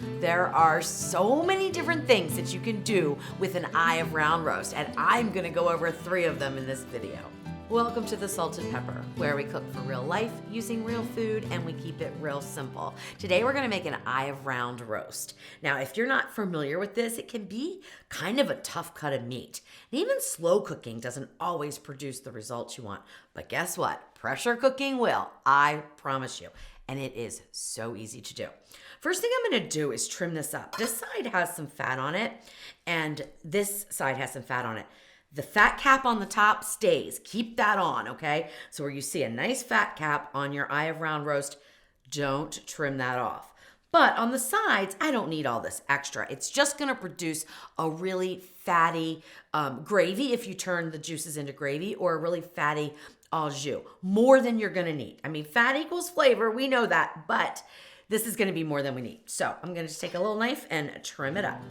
There are so many different things that you can do with an eye of round roast, and I'm gonna go over 3 of them in this video. Welcome to the Salt and Pepper, where we cook for real life using real food and we keep it real simple. Today we're gonna make an eye of round roast. Now, if you're not familiar with this, it can be kind of a tough cut of meat. And even slow cooking doesn't always produce the results you want. But guess what? Pressure cooking will, I promise you. And it is so easy to do. First thing I'm gonna do is trim this up. This side has some fat on it, and this side has some fat on it. The fat cap on the top stays. Keep that on, okay? So where you see a nice fat cap on your eye of round roast, don't trim that off. But on the sides, I don't need all this extra. It's just gonna produce a really fatty gravy if you turn the juices into gravy, or a really fatty au jus, more than you're gonna need. I mean, fat equals flavor, we know that, but this is gonna be more than we need. So I'm gonna just take a little knife and trim it up.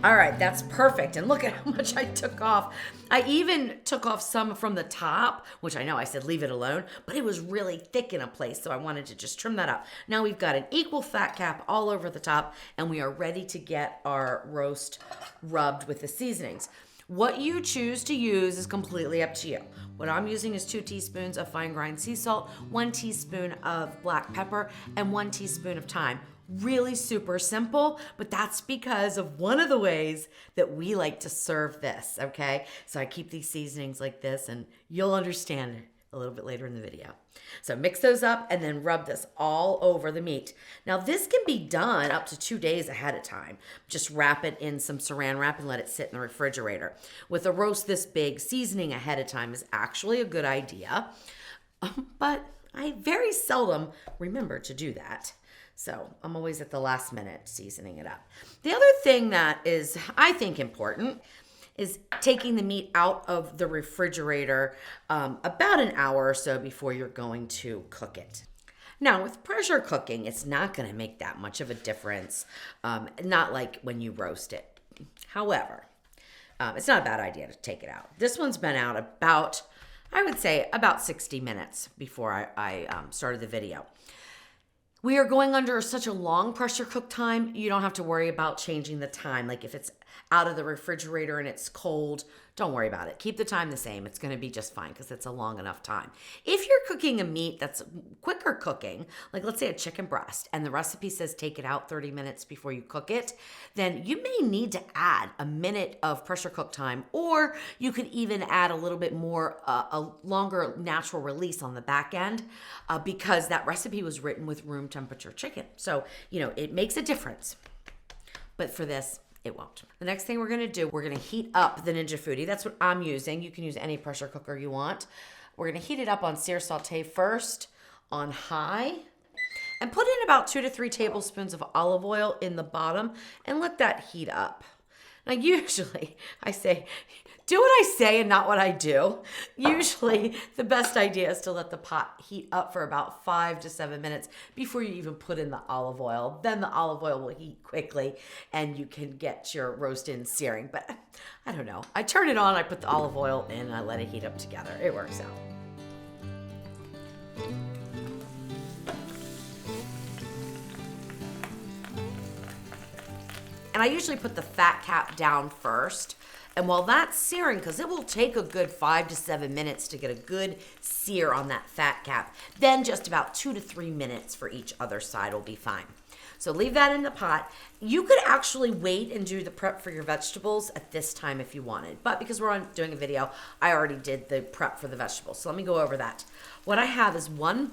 All right, that's perfect. And look at how much I took off. I even took off some from the top, which I know I said leave it alone, but it was really thick in a place, so I wanted to just trim that up. Now we've got an equal fat cap all over the top, and we are ready to get our roast rubbed with the seasonings. What you choose to use is completely up to you. What I'm using is 2 teaspoons of fine grind sea salt, 1 teaspoon of black pepper, and 1 teaspoon of thyme. Really super simple, but that's because of one of the ways that we like to serve this, okay? So I keep these seasonings like this, and you'll understand it a little bit later in the video. So mix those up and then rub this all over the meat. Now this can be done up to 2 days ahead of time. Just wrap it in some saran wrap and let it sit in the refrigerator. With a roast this big, seasoning ahead of time is actually a good idea, but I very seldom remember to do that. So I'm always at the last minute seasoning it up. The other thing that is, I think, important is taking the meat out of the refrigerator about an hour or so before you're going to cook it. Now, with pressure cooking, it's not going to make that much of a difference, not like when you roast it. However, it's not a bad idea to take it out. This one's been out about, I would say, about 60 minutes before I started the video. We are going under such a long pressure cook time, you don't have to worry about changing the time. Like if it's out of the refrigerator and it's cold, don't worry about it. Keep the time the same. It's gonna be just fine because it's a long enough time. If you're cooking a meat that's quicker cooking, like let's say a chicken breast, and the recipe says take it out 30 minutes before you cook it, then you may need to add a minute of pressure cook time, or you could even add a little bit more, a longer natural release on the back end, because that recipe was written with room temperature chicken. So, you know, it makes a difference. But for this, it won't. The next thing we're gonna do, we're gonna heat up the Ninja Foodi. That's what I'm using. You can use any pressure cooker you want. We're gonna heat it up on sear saute first on high, and put in about 2 to 3 tablespoons of olive oil in the bottom and let that heat up. Now usually I say, do what I say and not what I do. Usually the best idea is to let the pot heat up for about 5 to 7 minutes before you even put in the olive oil. Then the olive oil will heat quickly and you can get your roast in searing. But I don't know. I turn it on, I put the olive oil in, and I let it heat up together. It works out. And I usually put the fat cap down first. And while that's searing, because it will take a good 5 to 7 minutes to get a good sear on that fat cap, then just about 2 to 3 minutes for each other side will be fine. So leave that in the pot. You could actually wait and do the prep for your vegetables at this time if you wanted. But because we're doing a video, I already did the prep for the vegetables. So let me go over that. What I have is one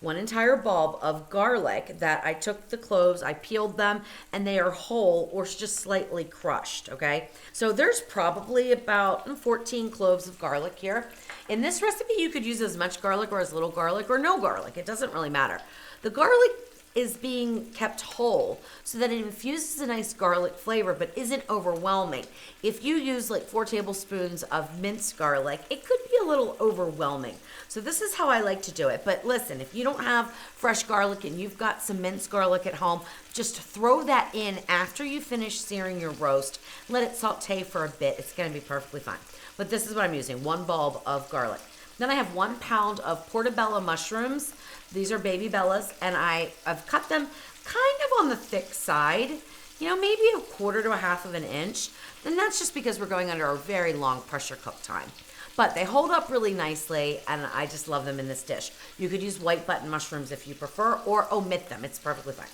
entire bulb of garlic that I took the cloves, I peeled them, and they are whole or just slightly crushed, okay? So there's probably about 14 cloves of garlic here. In this recipe, you could use as much garlic or as little garlic or no garlic. It doesn't really matter. The garlic is being kept whole so that it infuses a nice garlic flavor but isn't overwhelming. If you use like 4 tablespoons of minced garlic, it could be a little overwhelming. So this is how I like to do it. But listen, if you don't have fresh garlic and you've got some minced garlic at home, just throw that in after you finish searing your roast. Let it saute for a bit. It's going to be perfectly fine. But this is what I'm using, 1 bulb of garlic. Then I have 1 pound of portobello mushrooms. These are baby bellas, and I've cut them kind of on the thick side, you know, maybe 1/4 to 1/2 of an inch. And that's just because we're going under a very long pressure cook time. But they hold up really nicely, and I just love them in this dish. You could use white button mushrooms if you prefer, or omit them. It's perfectly fine.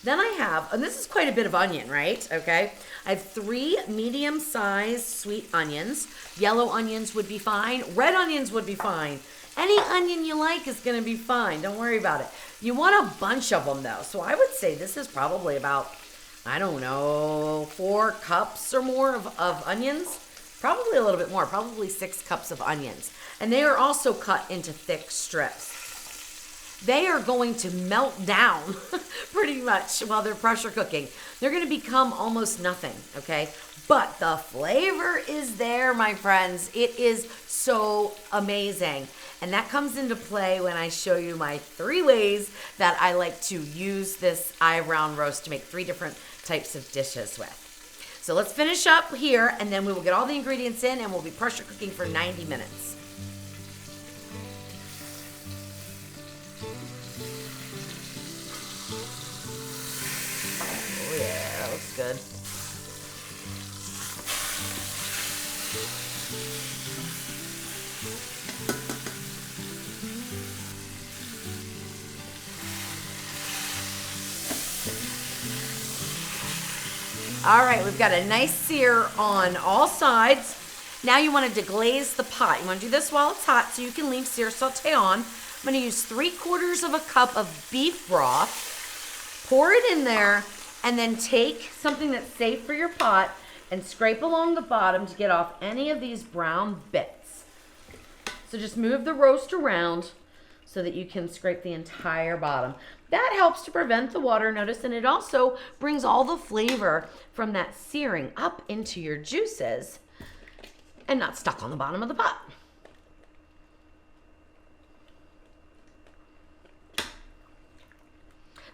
Then I have, and this is quite a bit of onion, right? Okay. I have 3 medium-sized sweet onions. Yellow onions would be fine. Red onions would be fine. Any onion you like is going to be fine. Don't worry about it. You want a bunch of them, though. So I would say this is probably about, I don't know, 4 cups or more of onions. Probably a little bit more, probably 6 cups of onions. And they are also cut into thick strips. They are going to melt down pretty much while they're pressure cooking. They're going to become almost nothing, okay? But the flavor is there, my friends. It is so amazing. And that comes into play when I show you my 3 ways that I like to use this eye round roast to make 3 different types of dishes with. So let's finish up here, and then we will get all the ingredients in, and we'll be pressure cooking for 90 minutes. Oh yeah, that looks good. All right, we've got a nice sear on all sides. Now you want to deglaze the pot. You want to do this while it's hot so you can leave sear saute on. I'm going to use 3/4 of a cup of beef broth. Pour it in there, and then take something that's safe for your pot and scrape along the bottom to get off any of these brown bits. So just move the roast around so that you can scrape the entire bottom. That helps to prevent the water, notice, and it also brings all the flavor from that searing up into your juices and not stuck on the bottom of the pot.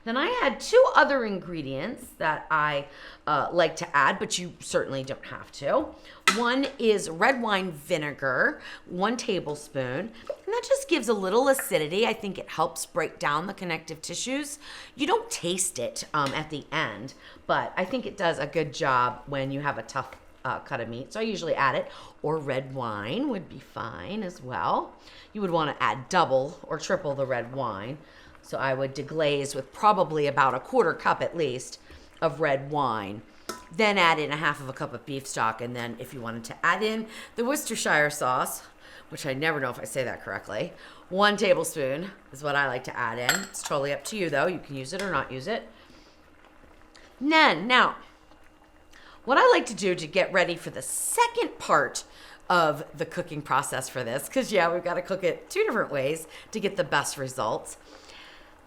Then I had 2 other ingredients that I like to add, but you certainly don't have to. One is red wine vinegar, 1 tablespoon, and that just gives a little acidity. I think it helps break down the connective tissues. You don't taste it at the end, but I think it does a good job when you have a tough cut of meat. So I usually add it, or red wine would be fine as well. You would want to add double or triple the red wine. So I would deglaze with probably about 1/4 cup at least of red wine. Then add in 1/2 cup of beef stock. And then if you wanted to add in the Worcestershire sauce, which I never know if I say that correctly, 1 tablespoon is what I like to add in. It's totally up to you though. You can use it or not use it. Now, what I like to do to get ready for the second part of the cooking process for this, because yeah, we've got to cook it 2 different ways to get the best results.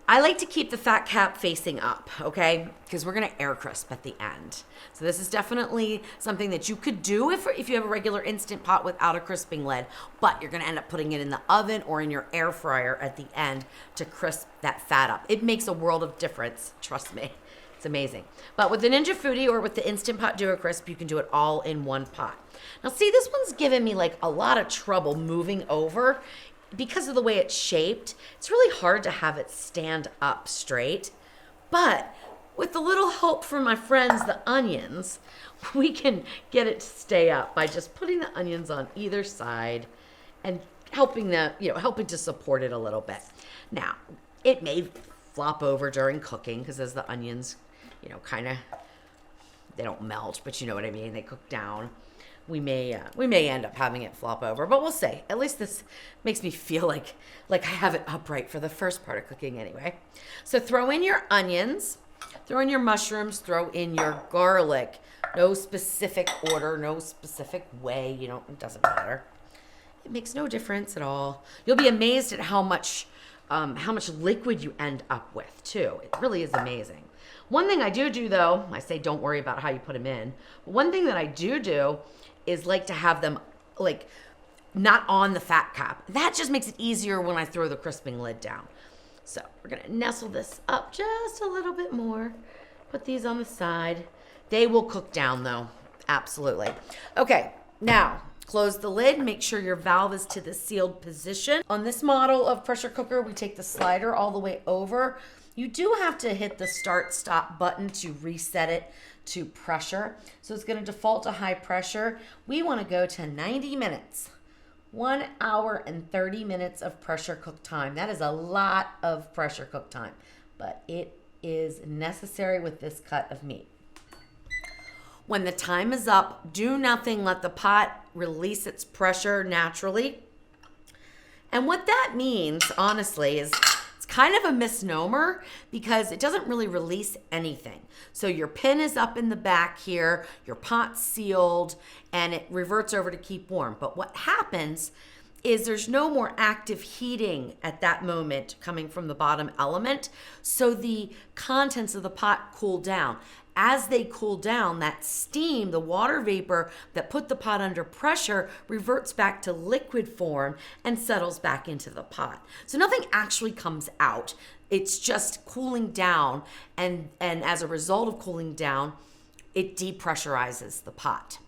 I like to keep the fat cap facing up, okay? Because we're gonna air crisp at the end. So this is definitely something that you could do if you have a regular Instant Pot without a crisping lid, but you're gonna end up putting it in the oven or in your air fryer at the end to crisp that fat up. It makes a world of difference, trust me. It's amazing. But with the Ninja Foodie or with the Instant Pot Duo-Crisp, you can do it all in one pot. Now see, this one's giving me like a lot of trouble moving over. Because of the way it's shaped, it's really hard to have it stand up straight. But with a little help from my friends, the onions, we can get it to stay up by just putting the onions on either side and helping to support it a little bit. Now, it may flop over during cooking because as the onions, they don't melt, but you know what I mean, they cook down. We may end up having it flop over, but we'll see. At least this makes me feel like I have it upright for the first part of cooking anyway. So throw in your onions, throw in your mushrooms, throw in your garlic. No specific order, no specific way. It doesn't matter. It makes no difference at all. You'll be amazed at how much liquid you end up with too. It really is amazing. One thing I do though, I say don't worry about how you put them in. But one thing that I do is like to have them like not on the fat cap. That just makes it easier when I throw the crisping lid down. So we're gonna nestle this up just a little bit more. Put these on the side. They will cook down though, absolutely. Okay, now close the lid. Make sure your valve is to the sealed position. On this model of pressure cooker, we take the slider all the way over. You do have to hit the start stop button to reset it to pressure. So it's gonna default to high pressure. We wanna go to 90 minutes. 1 hour and 30 minutes of pressure cook time. That is a lot of pressure cook time, but it is necessary with this cut of meat. When the time is up, do nothing. Let the pot release its pressure naturally. And what that means, honestly, is it's kind of a misnomer because it doesn't really release anything. So your pin is up in the back here, your pot's sealed, and it reverts over to keep warm. But what happens is there's no more active heating at that moment coming from the bottom element. So the contents of the pot cool down. As they cool down, that steam, the water vapor that put the pot under pressure, reverts back to liquid form and settles back into the pot. So nothing actually comes out. It's just cooling down, and as a result of cooling down, it depressurizes the pot.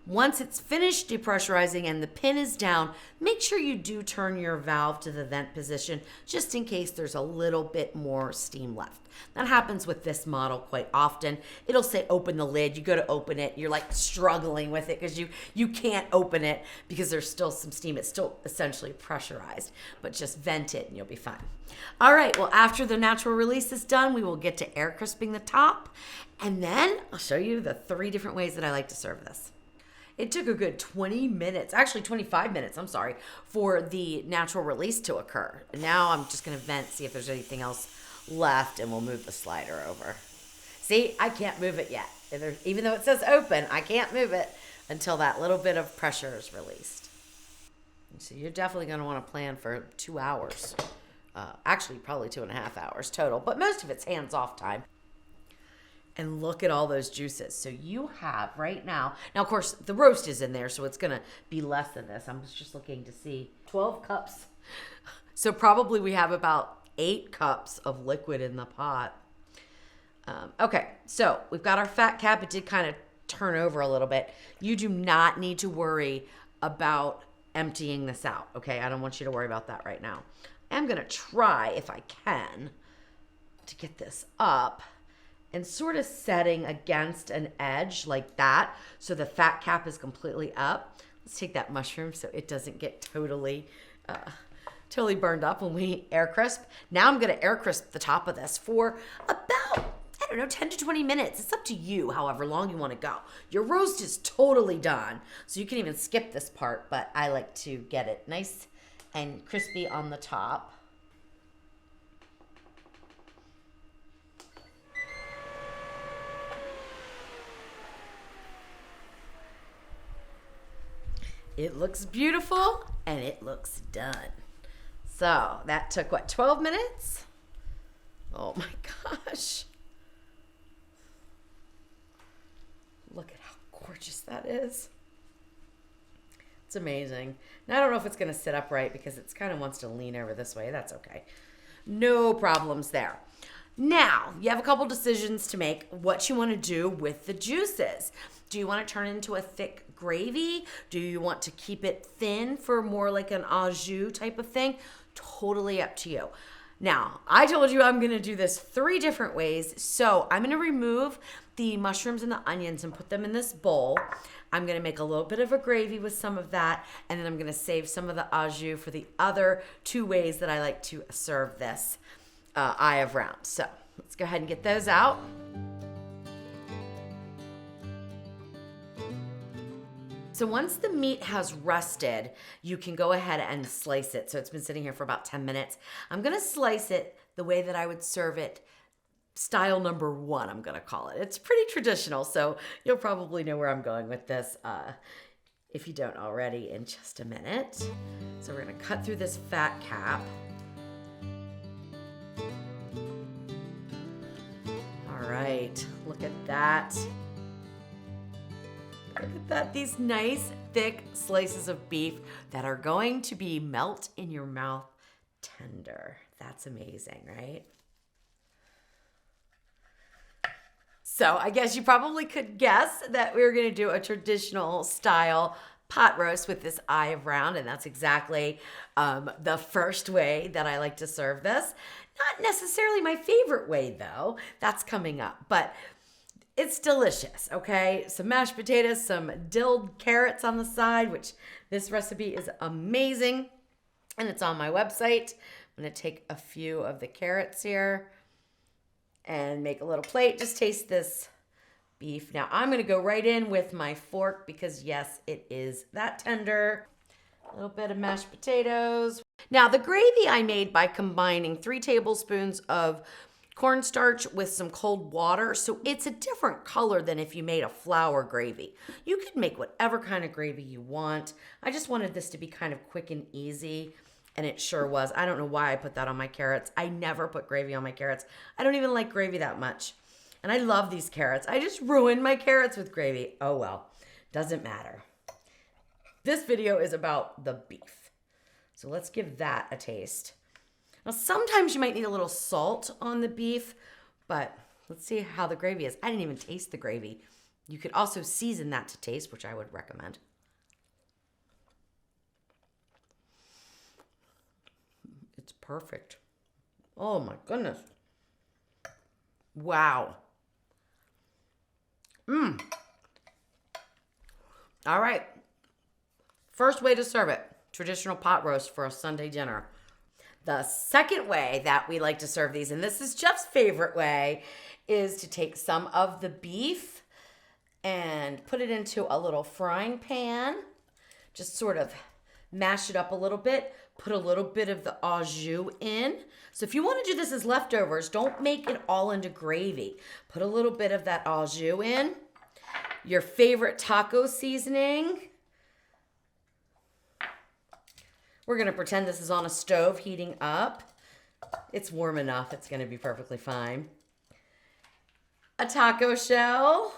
Once it's finished depressurizing and the pin is down, make sure you do turn your valve to the vent position just in case there's a little bit more steam left. That happens with this model quite often. It'll say open the lid. You go to open it, you're like struggling with it because you can't open it because there's still some steam. It's still essentially pressurized, but just vent it and you'll be fine. All right, well, after the natural release is done, we will get to air crisping the top, and then I'll show you the 3 different ways that I like to serve this. It took a good 20 minutes, actually 25 minutes, I'm sorry, for the natural release to occur. Now I'm just gonna vent, see if there's anything else left, and we'll move the slider over. See, I can't move it yet. Even though it says open, I can't move it until that little bit of pressure is released. So you're definitely gonna wanna plan for 2 hours. Actually, probably 2.5 hours total, but most of it's hands-off time. And look at all those juices. So you have right now, of course the roast is in there, so it's gonna be less than this. I'm just looking to see, 12 cups. So probably we have about 8 cups of liquid in the pot. Okay, so we've got our fat cap. It did kind of turn over a little bit. You do not need to worry about emptying this out, okay? I don't want you to worry about that right now. I'm gonna try, if I can, to get this up and sort of setting against an edge like that so the fat cap is completely up. Let's take that mushroom so it doesn't get totally burned up when we air crisp. Now I'm gonna air crisp the top of this for about, 10 to 20 minutes. It's up to you, however long you wanna go. Your roast is totally done, so you can even skip this part, but I like to get it nice and crispy on the top. It looks beautiful and it looks done. So that took what, 12 minutes? Oh my gosh. Look at how gorgeous that is. It's amazing. Now I don't know if it's gonna sit upright because it kind of wants to lean over this way. That's okay. No problems there. Now, you have a couple decisions to make what you want to do with the juices. Do you want to turn it into a thick gravy? Do you want to keep it thin for more like an au jus type of thing? Totally up to you. Now, I told you I'm going to do this 3 different ways. So I'm going to remove the mushrooms and the onions and put them in this bowl. I'm going to make a little bit of a gravy with some of that, and then I'm going to save some of the au jus for the other 2 ways that I like to serve this eye of round. So let's go ahead and get those out. So once the meat has rested, you can go ahead and slice it. So it's been sitting here for about 10 minutes. I'm gonna slice it the way that I would serve it, style number 1, I'm gonna call it. It's pretty traditional, so you'll probably know where I'm going with this if you don't already in just a minute. So we're gonna cut through this fat cap. All right, look at that. Look at that, these nice thick slices of beef that are going to be melt in your mouth tender. That's amazing, right? So I guess you probably could guess that we were going to do a traditional style pot roast with this eye of round, and that's exactly the first way that I like to serve this. Not necessarily my favorite way though, that's coming up, but it's delicious, okay? Some mashed potatoes, some dilled carrots on the side, which this recipe is amazing, and it's on my website. I'm gonna take a few of the carrots here and make a little plate. Just taste this beef. Now I'm gonna go right in with my fork because yes, it is that tender. A little bit of mashed potatoes. Now the gravy I made by combining 3 tablespoons of cornstarch with some cold water, so it's a different color than if you made a flour gravy. You could make whatever kind of gravy you want. I just wanted this to be kind of quick and easy, and it sure was. I don't know why I put that on my carrots. I never put gravy on my carrots. I don't even like gravy that much. And I love these carrots. I just ruined my carrots with gravy. Oh well, doesn't matter. This video is about the beef. So let's give that a taste. Now, sometimes you might need a little salt on the beef, but let's see how the gravy is. I didn't even taste the gravy. You could also season that to taste, which I would recommend. It's perfect. Oh my goodness. Wow. All right. First way to serve it, traditional pot roast for a Sunday dinner. The second way that we like to serve these, and this is Jeff's favorite way, is to take some of the beef and put it into a little frying pan. Just sort of mash it up a little bit. Put a little bit of the au jus in. So if you want to do this as leftovers, don't make it all into gravy. Put a little bit of that au jus in. Your favorite taco seasoning. We're going to pretend this is on a stove heating up. It's warm enough. It's going to be perfectly fine. A taco shell.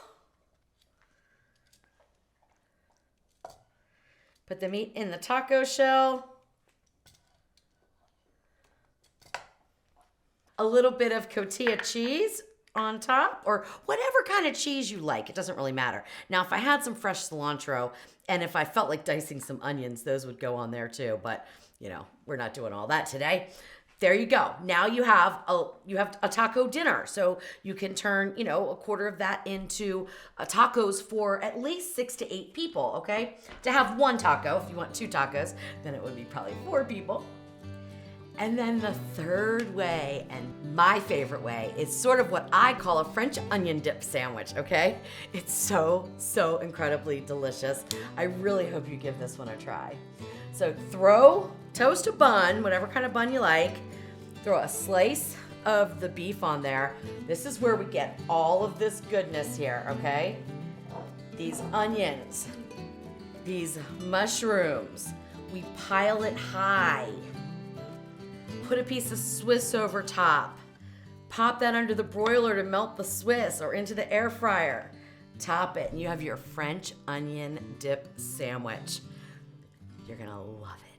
Put the meat in the taco shell. A little bit of cotija cheese on top, or whatever kind of cheese you like. It doesn't really matter. Now, if I had some fresh cilantro, and if I felt like dicing some onions, those would go on there too. But, you know, we're not doing all that today. There you go. Now you have a taco dinner. So you can turn, you know, a quarter of that into tacos for at least 6 to 8 people, okay? To have one taco. If you want 2 tacos, then it would be probably 4 people. And then the third way, and my favorite way, is sort of what I call a French onion dip sandwich, okay? It's so, so incredibly delicious. I really hope you give this one a try. So toast a bun, whatever kind of bun you like, throw a slice of the beef on there. This is where we get all of this goodness here, okay? These onions, these mushrooms, we pile it high. Put a piece of Swiss over top. Pop that under the broiler to melt the Swiss or into the air fryer. Top it, and you have your French onion dip sandwich. You're gonna love it.